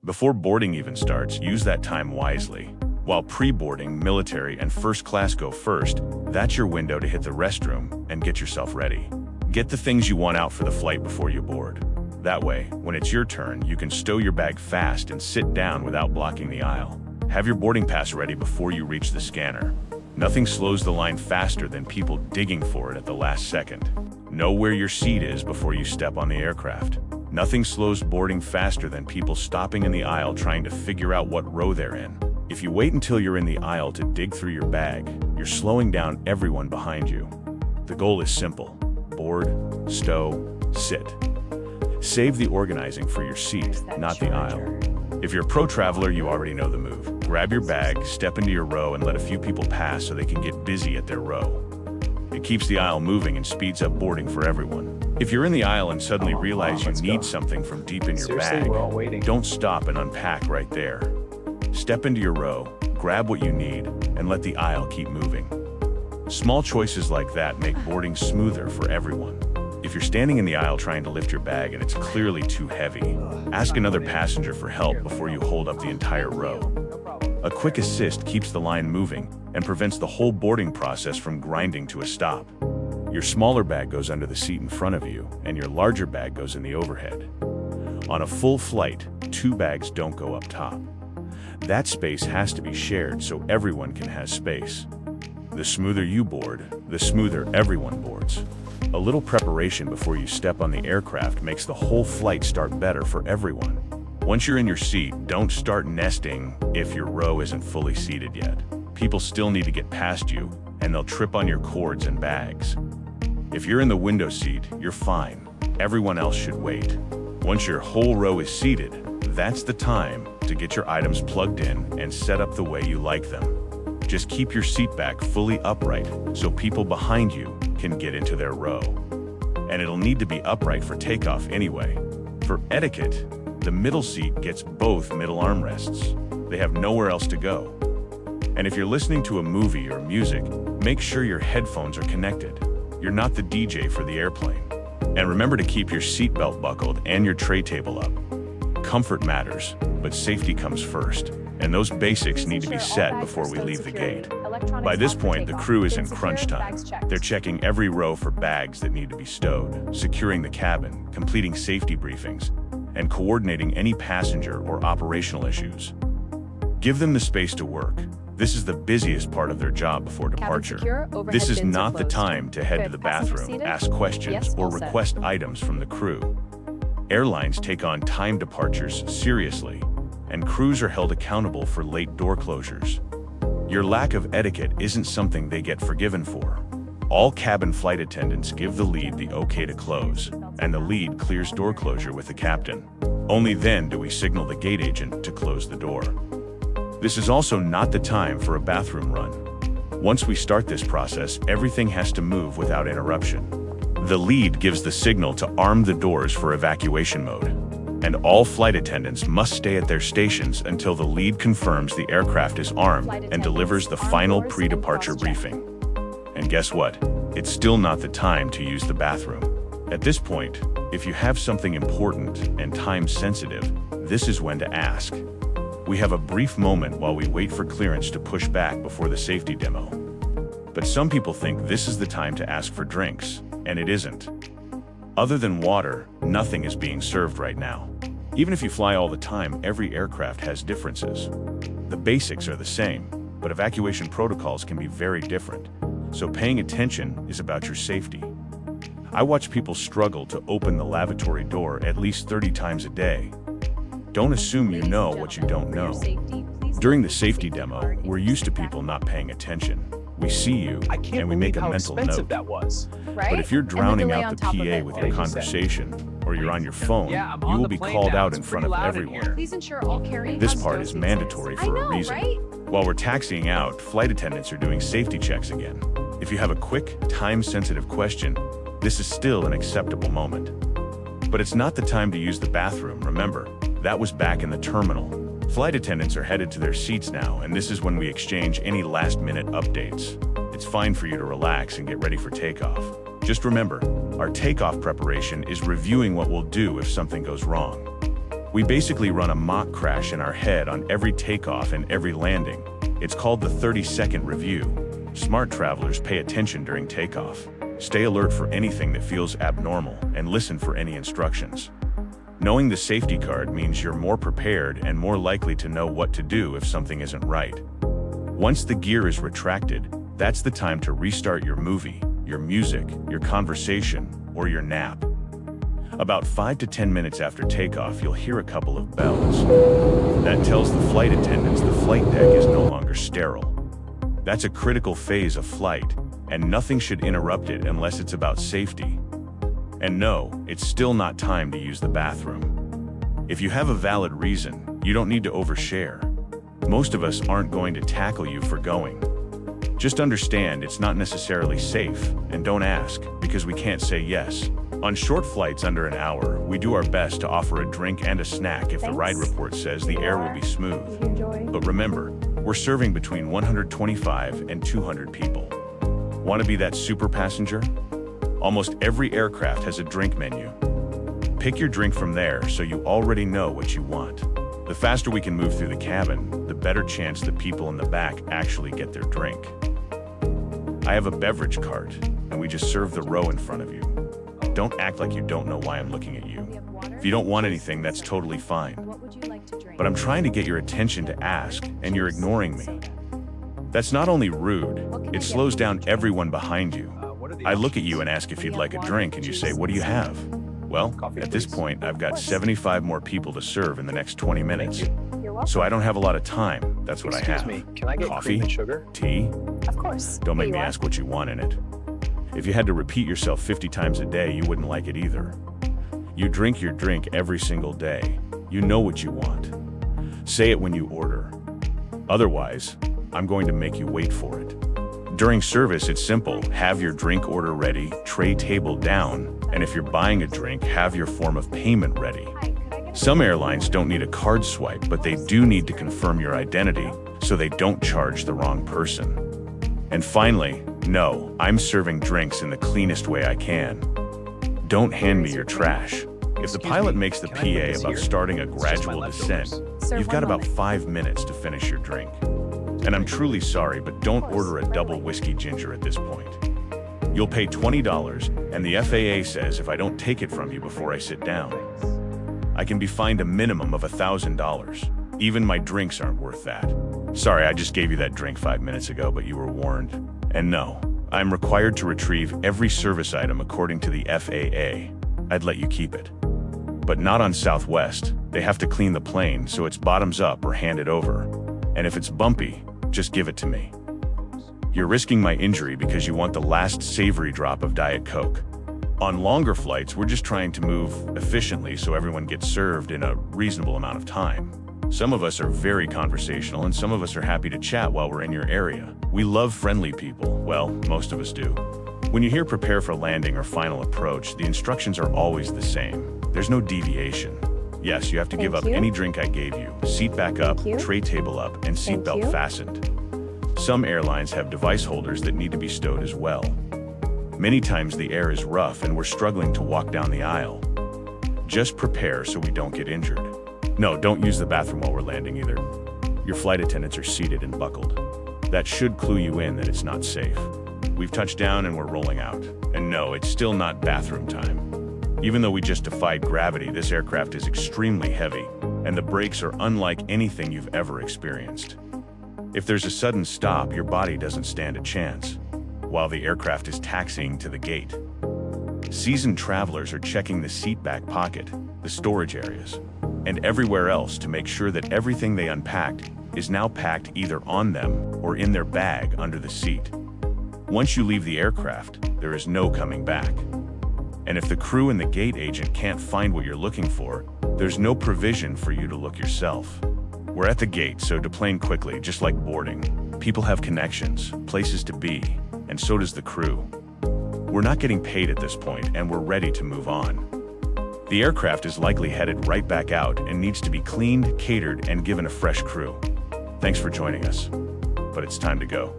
Before boarding even starts, use that time wisely. While pre-boarding, military and first class go first, that's your window to hit the restroom and get yourself ready. Get the things you want out for the flight before you board. That way, when it's your turn, you can stow your bag fast and sit down without blocking the aisle. Have your boarding pass ready before you reach the scanner. Nothing slows the line faster than people digging for it at the last second. Know where your seat is before you step on the aircraft. Nothing slows boarding faster than people stopping in the aisle trying to figure out what row they're in. If you wait until you're in the aisle to dig through your bag, you're slowing down everyone behind you. The goal is simple: board, stow, sit. Save the organizing for your seat, not the aisle. If you're a pro traveler, you already know the move. Grab your bag, step into your row, and let a few people pass so they can get busy at their row. It keeps the aisle moving and speeds up boarding for everyone. If you're in the aisle and suddenly realize you need something from deep in your bag, don't stop and unpack right there. Step into your row, grab what you need, and let the aisle keep moving. Small choices like that make boarding smoother for everyone. If you're standing in the aisle trying to lift your bag and it's clearly too heavy, ask another passenger for help before you hold up the entire row. A quick assist keeps the line moving and prevents the whole boarding process from grinding to a stop. Your smaller bag goes under the seat in front of you, and your larger bag goes in the overhead. On a full flight, 2 bags don't go up top. That space has to be shared so everyone can have space. The smoother you board, the smoother everyone boards. A little preparation before you step on the aircraft makes the whole flight start better for everyone. Once you're in your seat, don't start nesting if your row isn't fully seated yet. People still need to get past you, and they'll trip on your cords and bags. If you're in the window seat, you're fine. Everyone else should wait. Once your whole row is seated, that's the time to get your items plugged in and set up the way you like them. Just keep your seat back fully upright so people behind you can get into their row. And it'll need to be upright for takeoff anyway. For etiquette, the middle seat gets both middle armrests. They have nowhere else to go. And if you're listening to a movie or music, make sure your headphones are connected. You're not the DJ for the airplane. And remember to keep your seatbelt buckled and your tray table up. Comfort matters, but safety comes first. And those basics need to be set before we leave the gate. By this point, the crew is in crunch time. They're checking every row for bags that need to be stowed, securing the cabin, completing safety briefings, and coordinating any passenger or operational issues. Give them the space to work. This is the busiest part of their job before departure. This is not the time to head to the bathroom, ask questions, or request items from the crew. Airlines take on time departures seriously, and crews are held accountable for late door closures. Your lack of etiquette isn't something they get forgiven for. All cabin flight attendants give the lead the okay to close, and the lead clears door closure with the captain. Only then do we signal the gate agent to close the door. This is also not the time for a bathroom run. Once we start this process, everything has to move without interruption. The lead gives the signal to arm the doors for evacuation mode, and all flight attendants must stay at their stations until the lead confirms the aircraft is armed and delivers the final pre-departure briefing. And guess what? It's still not the time to use the bathroom. At this point, if you have something important and time-sensitive, this is when to ask. We have a brief moment while we wait for clearance to push back before the safety demo. But some people think this is the time to ask for drinks, and it isn't. Other than water, nothing is being served right now. Even if you fly all the time, every aircraft has differences. The basics are the same, but evacuation protocols can be very different. So paying attention is about your safety. I watch people struggle to open the lavatory door at least 30 times a day. Don't assume you know what you don't know. During the safety demo, we're used to people not paying attention. We see you, and we make a mental note. But if you're drowning out the PA with your conversation, or you're on your phone, you will be called out in front of everyone. This part is mandatory for a reason. While we're taxiing out, flight attendants are doing safety checks again. If you have a quick, time-sensitive question, this is still an acceptable moment. But it's not the time to use the bathroom, remember. That was back in the terminal. Flight attendants are headed to their seats now, and this is when we exchange any last-minute updates. It's fine for you to relax and get ready for takeoff. Just remember, our takeoff preparation is reviewing what we'll do if something goes wrong. We basically run a mock crash in our head on every takeoff and every landing. It's called the 30-second review. Smart travelers pay attention during takeoff. Stay alert for anything that feels abnormal and listen for any instructions. Knowing the safety card means you're more prepared and more likely to know what to do if something isn't right. Once the gear is retracted, that's the time to restart your movie, your music, your conversation, or your nap. About 5 to 10 minutes after takeoff, you'll hear a couple of bells. That tells the flight attendants the flight deck is no longer sterile. That's a critical phase of flight, and nothing should interrupt it unless it's about safety. And no, it's still not time to use the bathroom. If you have a valid reason, you don't need to overshare. Most of us aren't going to tackle you for going. Just understand it's not necessarily safe, and don't ask, because we can't say yes. On short flights under an hour, we do our best to offer a drink and a snack if the ride report says the air will be smooth. But remember, we're serving between 125 and 200 people. Want to be that super passenger? Almost every aircraft has a drink menu. Pick your drink from there so you already know what you want. The faster we can move through the cabin, the better chance the people in the back actually get their drink. I have a beverage cart, and we just serve the row in front of you. Don't act like you don't know why I'm looking at you. If you don't want anything, that's totally fine. But I'm trying to get your attention to ask, and you're ignoring me. That's not only rude, it slows down everyone behind you. I look at you and ask if you'd like a drink, and you say, "What do you have?" Well, at this point, I've got 75 more people to serve in the next 20 minutes. So I don't have a lot of time. That's what I have. Excuse me, can I get Coffee? cream and sugar? Tea? Of course. Don't make Here me you are. ask what you want in it. If you had to repeat yourself 50 times a day, you wouldn't like it either. You drink your drink every single day. You know what you want. Say it when you order. Otherwise, I'm going to make you wait for it. During service, it's simple. Have your drink order ready, tray table down, and if you're buying a drink, have your form of payment ready. Some airlines don't need a card swipe, but they do need to confirm your identity so they don't charge the wrong person. And finally, no, I'm serving drinks in the cleanest way I can. Don't hand me your trash. If the pilot makes the Can I put PA this about here? starting a It's just my gradual descent, leftovers. you've got one about moment. 5 minutes to finish your drink. And I'm truly sorry, but don't order a double whiskey ginger at this point. You'll pay $20, and the FAA says if I don't take it from you before I sit down, I can be fined a minimum of $1,000. Even my drinks aren't worth that. Sorry, I just gave you that drink 5 minutes ago, but you were warned. And no, I'm required to retrieve every service item according to the FAA. I'd let you keep it. But not on Southwest. They have to clean the plane, so it's bottoms up or hand it over. And if it's bumpy, just give it to me. You're risking my injury because you want the last savory drop of Diet Coke. On longer flights, we're just trying to move efficiently so everyone gets served in a reasonable amount of time. Some of us are very conversational, and some of us are happy to chat while we're in your area. We love friendly people. Well, most of us do. When you hear prepare for landing or final approach, the instructions are always the same. There's no deviation. Yes, you have to give up Thank you. any drink I gave you. Seat back up, Thank you. tray table up, and Thank seatbelt you. fastened. Some airlines have device holders that need to be stowed as well. Many times the air is rough and we're struggling to walk down the aisle. Just prepare so we don't get injured. No, don't use the bathroom while we're landing either. Your flight attendants are seated and buckled. That should clue you in that it's not safe. We've touched down and we're rolling out. And no, it's still not bathroom time. Even though we just defied gravity, this aircraft is extremely heavy, and the brakes are unlike anything you've ever experienced. If there's a sudden stop, your body doesn't stand a chance, while the aircraft is taxiing to the gate. Seasoned travelers are checking the seat back pocket, the storage areas, and everywhere else to make sure that everything they unpacked is now packed either on them or in their bag under the seat. Once you leave the aircraft, there is no coming back. And if the crew and the gate agent can't find what you're looking for, there's no provision for you to look yourself. We're at the gate, so deplane quickly, just like boarding. People have connections, places to be, and so does the crew. We're not getting paid at this point, and we're ready to move on. The aircraft is likely headed right back out and needs to be cleaned, catered, and given a fresh crew. Thanks for joining us, but it's time to go.